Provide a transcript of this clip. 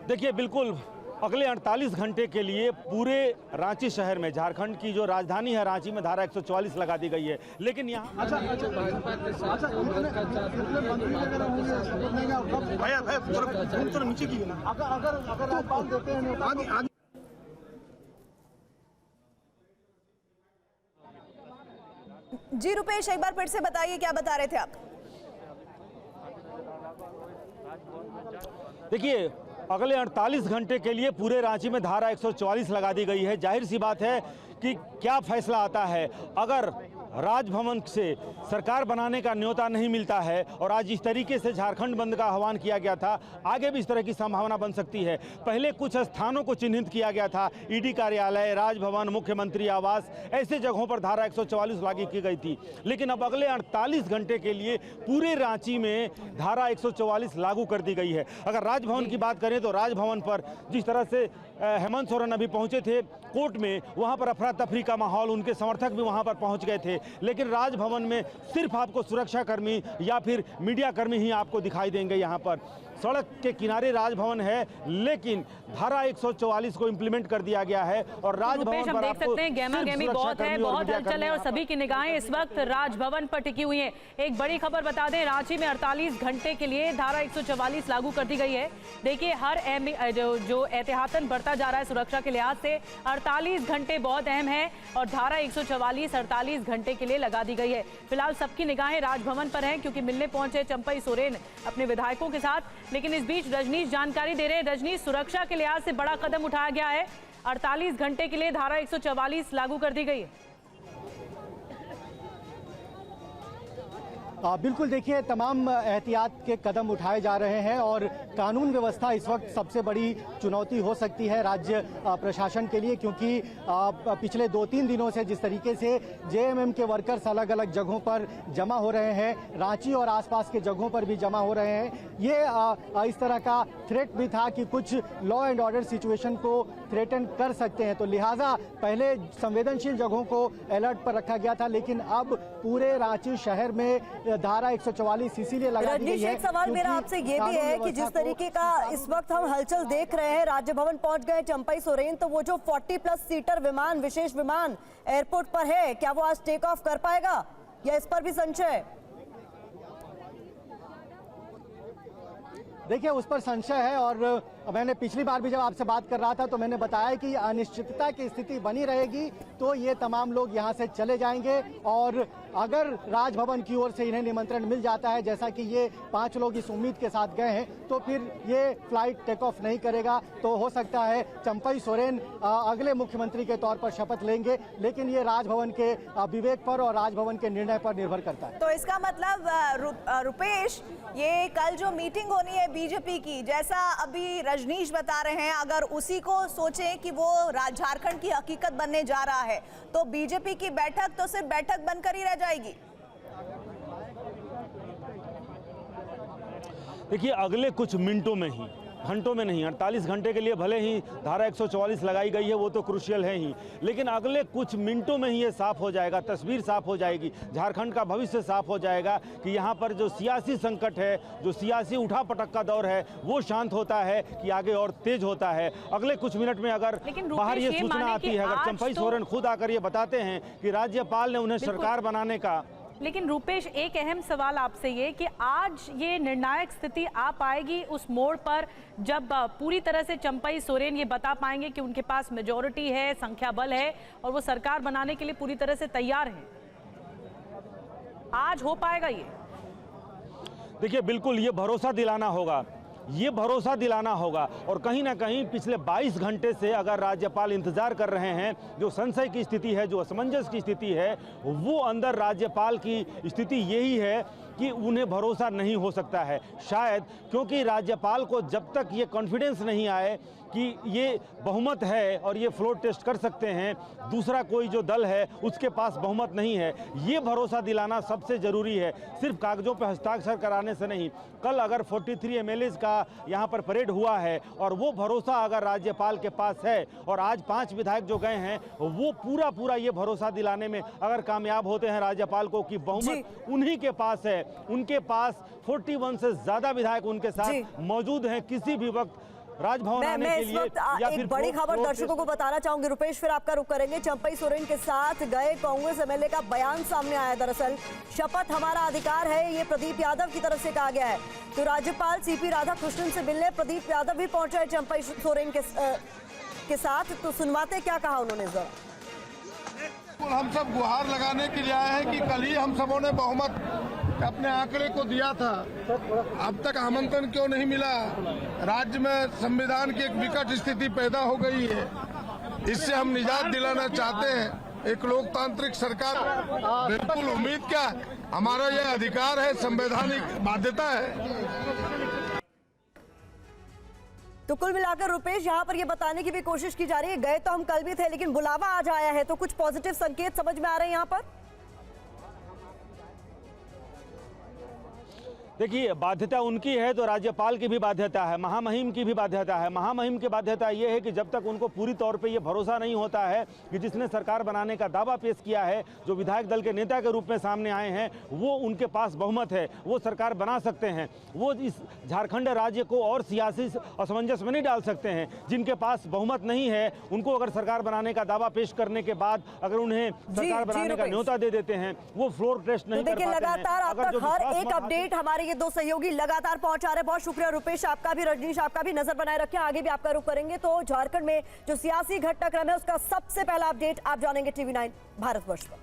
देखिए, बिल्कुल अगले 48 घंटे के लिए पूरे रांची शहर में, झारखंड की जो राजधानी है रांची में, धारा 144 लगा दी गई है। लेकिन यहाँ जी रुपेश, एक बार फिर से बताइए, क्या बता रहे थे आप? देखिए, अगले 48 घंटे के लिए पूरे रांची में धारा 144 लगा दी गई है। जाहिर सी बात है कि क्या फैसला आता है। अगर राजभवन से सरकार बनाने का न्योता नहीं मिलता है और आज इस तरीके से झारखंड बंद का आह्वान किया गया था, आगे भी इस तरह की संभावना बन सकती है। पहले कुछ स्थानों को चिन्हित किया गया था, ईडी कार्यालय, राजभवन, मुख्यमंत्री आवास, ऐसे जगहों पर धारा 144 लागू की गई थी। लेकिन अब अगले 48 घंटे के लिए पूरे रांची में धारा 144 लागू कर दी गई है। अगर राजभवन की बात करें तो राजभवन पर जिस तरह से हेमंत सोरेन अभी पहुंचे थे कोर्ट में, वहां पर अफरा तफरी का माहौल, उनके समर्थक भी वहां पर पहुंच गए थे। लेकिन राजभवन में सिर्फ आपको सुरक्षाकर्मी या फिर मीडिया कर्मी ही आपको दिखाई देंगे। यहाँ पर सड़क के किनारे राजभवन है, लेकिन धारा 144 को इंप्लीमेंट कर दिया गया है और राजभवन पर देख सकते हैं गहमा गहमी बहुत है, बहुत हलचल है और सभी की निगाहें इस वक्त राजभवन पर टिकी हुई हैं। एक बड़ी खबर बता दें, रांची में 48 घंटे के लिए धारा 144 लागू कर दी गई है। देखिए, हर जो एहतियातन बढ़ता जा रहा है सुरक्षा के लिहाज से, 48 घंटे बहुत अहम है और धारा 144 48 घंटे के लिए लगा दी गई है। फिलहाल सबकी निगाहें राजभवन पर हैं क्योंकि मिलने पहुंचे चंपई सोरेन अपने विधायकों के साथ। लेकिन इस बीच रजनीश जानकारी दे रहे हैं। रजनीश, सुरक्षा के लिहाज से बड़ा कदम उठाया गया है, 48 घंटे के लिए धारा 144 लागू कर दी गई है। बिल्कुल, देखिए, तमाम एहतियात के कदम उठाए जा रहे हैं और कानून व्यवस्था इस वक्त सबसे बड़ी चुनौती हो सकती है राज्य प्रशासन के लिए, क्योंकि पिछले 2-3 दिनों से जिस तरीके से जेएमएम के वर्कर्स अलग अलग जगहों पर जमा हो रहे हैं, रांची और आसपास के जगहों पर भी जमा हो रहे हैं, ये इस तरह का थ्रेट भी था कि कुछ लॉ एंड ऑर्डर सिचुएशन को थ्रेटन कर सकते हैं। तो लिहाजा पहले संवेदनशील जगहों को अलर्ट पर रखा गया था, लेकिन अब पूरे रांची शहर में धारा 144 इसीलिए लगा दी गई है। एक सवाल मेरा आपसे ये भी है कि जिस तरीके का इस वक्त हम हलचल देख रहे हैं, राजभवन पहुंच गए चंपई सोरेन, तो वो जो 40+ सीटर विमान, विशेष विमान एयरपोर्ट पर है, क्या वो आज टेक ऑफ कर पाएगा या इस पर भी संशय है? देखिए, उस पर संशय है और मैंने पिछली बार भी जब आपसे बात कर रहा था तो मैंने बताया कि अनिश्चितता की स्थिति बनी रहेगी तो ये तमाम लोग यहाँ से चले जाएंगे और अगर राजभवन की ओर से इन्हें निमंत्रण मिल जाता है, जैसा कि ये 5 लोग इस उम्मीद के साथ गए हैं, तो फिर ये फ्लाइट टेक ऑफ नहीं करेगा। तो हो सकता है चंपई सोरेन अगले मुख्यमंत्री के तौर पर शपथ लेंगे, लेकिन ये राजभवन के विवेक पर और राजभवन के निर्णय पर निर्भर करता है। तो इसका मतलब रुपेश, ये कल जो मीटिंग होनी है बीजेपी की, जैसा अभी रजनीश बता रहे हैं, अगर उसी को सोचें कि वो झारखंड की हकीकत बनने जा रहा है, तो बीजेपी की बैठक तो सिर्फ बैठक बनकर ही रह जाएगी। देखिए, अगले कुछ मिनटों में ही, घंटों में नहीं, 48 घंटे के लिए भले ही धारा 144 लगाई गई है, वो तो क्रूशियल है ही, लेकिन अगले कुछ मिनटों में ही ये साफ हो जाएगा, तस्वीर साफ हो जाएगी, झारखंड का भविष्य साफ हो जाएगा कि यहाँ पर जो सियासी संकट है, जो सियासी उठापटक का दौर है, वो शांत होता है कि आगे और तेज होता है। अगले कुछ मिनट में अगर बाहर ये सूचना आती है, अगर चंपई सोरेन खुद आकर ये बताते हैं कि राज्यपाल ने उन्हें सरकार बनाने का। लेकिन रुपेश, एक अहम सवाल आपसे ये कि आज ये निर्णायक स्थिति आ पाएगी उस मोड़ पर जब पूरी तरह से चंपई सोरेन ये बता पाएंगे कि उनके पास मेजॉरिटी है, संख्या बल है और वो सरकार बनाने के लिए पूरी तरह से तैयार हैं। आज हो पाएगा ये? देखिए, बिल्कुल ये भरोसा दिलाना होगा, ये भरोसा दिलाना होगा और कहीं ना कहीं पिछले 22 घंटे से अगर राज्यपाल इंतजार कर रहे हैं, जो संशय की स्थिति है, जो असमंजस की स्थिति है, वो अंदर राज्यपाल की स्थिति यही है कि उन्हें भरोसा नहीं हो सकता है, शायद क्योंकि राज्यपाल को जब तक ये कॉन्फिडेंस नहीं आए कि ये बहुमत है और ये फ्लोर टेस्ट कर सकते हैं, दूसरा कोई जो दल है उसके पास बहुमत नहीं है, ये भरोसा दिलाना सबसे ज़रूरी है, सिर्फ कागजों पर हस्ताक्षर कराने से नहीं। कल अगर 43 MLAs का यहाँ पर परेड हुआ है और वो भरोसा अगर राज्यपाल के पास है और आज 5 विधायक जो गए हैं वो पूरा ये भरोसा दिलाने में अगर कामयाब होते हैं राज्यपाल को कि बहुमत उन्हीं के पास है, उनके पास 41 से ज़्यादा विधायक उनके साथ मौजूद हैं, किसी भी वक्त राजभवन आने मैं के इस लिए वक्त या एक फिर बड़ी फ्लोर खबर टेस्ट- दर्शकों को बताना चाहूंगी। रुपेश, फिर आपका रुख करेंगे। चंपई सोरेन के साथ गए कांग्रेस एमएलए का बयान सामने आया। दरअसल शपथ हमारा अधिकार है, ये प्रदीप यादव की तरफ से कहा गया है। तो राज्यपाल सीपी राधाकृष्णन से मिलने प्रदीप यादव भी पहुंचे हैं चंपई सोरेन के साथ। तो सुनवाते क्या कहा उन्होंने जरा। हम सब गुहार लगाने के लिए आए हैं कि कल ही हम सबों ने बहुमत अपने आंकड़े को दिया था, अब तक आमंत्रण क्यों नहीं मिला। राज्य में संविधान की एक विकट स्थिति पैदा हो गई है, इससे हम निजात दिलाना चाहते हैं। एक लोकतांत्रिक सरकार, बिल्कुल उम्मीद क्या, हमारा यह अधिकार है, संवैधानिक बाध्यता है। तो कुल मिलाकर रुपेश, यहाँ पर ये बताने की भी कोशिश की जा रही है, गए तो हम कल भी थे लेकिन बुलावा आज आया है, तो कुछ पॉजिटिव संकेत समझ में आ रहे हैं यहाँ पर। देखिए, बाध्यता उनकी है तो राज्यपाल की भी बाध्यता है, महामहिम की भी बाध्यता है। महामहिम की बाध्यता यह है कि जब तक उनको पूरी तौर पे ये भरोसा नहीं होता है कि जिसने सरकार बनाने का दावा पेश किया है, जो विधायक दल के नेता के रूप में सामने आए हैं, वो उनके पास बहुमत है, वो सरकार बना सकते हैं, वो इस झारखंड राज्य को और सियासी असमंजस में नहीं डाल सकते हैं। जिनके पास बहुमत नहीं है, उनको अगर सरकार बनाने का दावा पेश करने के बाद अगर उन्हें सरकार बनाने का न्योता दे देते हैं, वो फ्लोर टेस्ट नहीं कर पाते हैं। लगातार आप तक हर एक अपडेट हमारे ये दो सहयोगी लगातार पहुंचा रहे। बहुत शुक्रिया रुपेश, आपका भी, रजनीश आपका भी। नजर बनाए रखें, आगे भी आपका रुख करेंगे। तो झारखंड में जो सियासी घटनाक्रम है उसका सबसे पहला अपडेट आप जानेंगे TV9 भारतवर्ष पर।